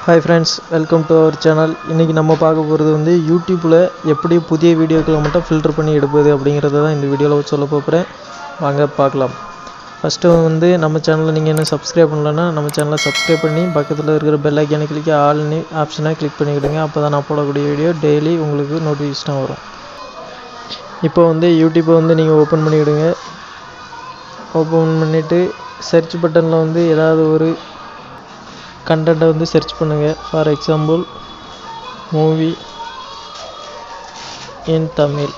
Hi friends, welcome to our channel. இன்னைக்கு நம்ம பார்க்க போறது வந்து YouTubeல எப்படி புதிய வீடியோக்களை மட்டும் ஃபில்டர் பண்ணி எடுப்பது அப்படிங்கறத தான் இந்த வீடியோல சொல்ல போறேன். வாங்க பார்க்கலாம். ஃபர்ஸ்ட் வந்து நம்ம சேனலை நீங்க என்ன சப்ஸ்கிரைப் பண்ணலனா நம்ம சேனலை சப்ஸ்கிரைப் பண்ணி பக்கத்துல இருக்கிற பெல் ஐகானை கிளிக் ஆல் னு ஆப்ஷனை கிளிக் பண்ணிடுங்க. அப்பதான் நான் போடக்கூடிய வீடியோ டெய்லி உங்களுக்கு நோட்டிஃபிகேஷன் வரும். இப்போ வந்து YouTube வந்து நீங்க ஓபன் பண்ணிடுங்க. ஓபன் பண்ணிட்டு சர்ச் பட்டன்ல வந்து ஏதாவது ஒரு கண்டென்ட் வந்து சர்ச் பண்ணுங்க. For example movie in Tamil.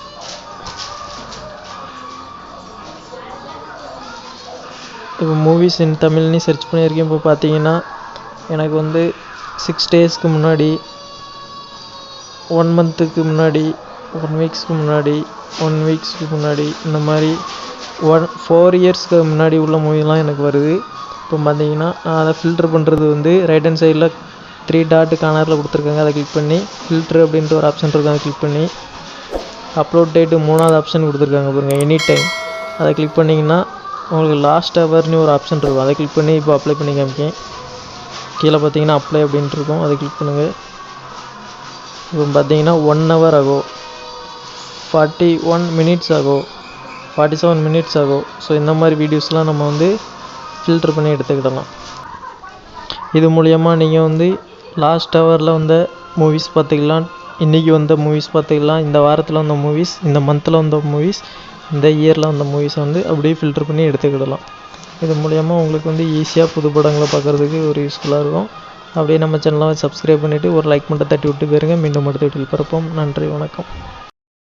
இப்போ மூவிஸ் இன் தமிழ்னு சர்ச் பண்ணியிருக்கேன். இப்போ பார்த்தீங்கன்னா எனக்கு வந்து 6 டேஸ்க்கு முன்னாடி 1 மந்த்துக்கு முன்னாடி 1 வீக்ஸ்க்கு முன்னாடி 1 வீக்ஸ்க்கு முன்னாடி இந்த மாதிரி 4 இயர்ஸ்க்கு முன்னாடி உள்ள மூவிலாம் எனக்கு வருது. இப்போ பார்த்தீங்கன்னா நான் அதை ஃபில்டர் பண்ணுறது வந்து ரைட் ஹேண்ட் சைடில் 3 டாட் கார்னரில் கொடுத்துருக்காங்க. அதை கிளிக் பண்ணி ஃபில்ட்ரு அப்படின்ற ஒரு ஆப்ஷன் இருக்கும். அதை கிளிக் பண்ணி அப்லோட் டேட்டு 3வது ஆப்ஷன் கொடுத்துருக்காங்க பாருங்கள், எனி டைம். அதை கிளிக் பண்ணிங்கன்னா உங்களுக்கு லாஸ்ட் ஹவர்னு ஒரு ஆப்ஷன் இருக்கும். அதை கிளிக் பண்ணி இப்போ அப்ளை பண்ணி காமிக்கேன். கீழே பார்த்தீங்கன்னா அப்ளை அப்படின்ட்டு இருக்கும். அதை கிளிக் பண்ணுங்கள். இப்போ பார்த்தீங்கன்னா 1 ஹவர் ஆகும், 41 மினிட்ஸ் ஆகும், 47 மினிட்ஸ் ஆகும். ஸோ இந்த மாதிரி வீடியோஸ்லாம் நம்ம வந்து ஃபில்டர் பண்ணி எடுத்துக்கிடலாம். இது மூலயமா நீங்கள் வந்து லாஸ்ட் ஹவரில் வந்த மூவிஸ் பார்த்துக்கலாம், இன்றைக்கி வந்த மூவிஸ் பார்த்துக்கலாம், இந்த வாரத்தில் வந்த மூவிஸ், இந்த மந்தில் வந்த மூவிஸ், இந்த இயரில் வந்த மூவிஸ் வந்து அப்படியே ஃபில்டர் பண்ணி எடுத்துக்கிடலாம். இது மூலயமா உங்களுக்கு வந்து ஈஸியாக புது படங்களை பார்க்குறதுக்கு ஒரு யூஸ்ஃபுல்லாக இருக்கும். அப்படியே நம்ம சேனலை சப்ஸ்கிரைப் பண்ணிவிட்டு ஒரு லைக் மட்டும் தட்டி விட்டு போயிருங்க. மீண்டும் அடுத்த வீட்டில் பார்ப்போம். நன்றி, வணக்கம்.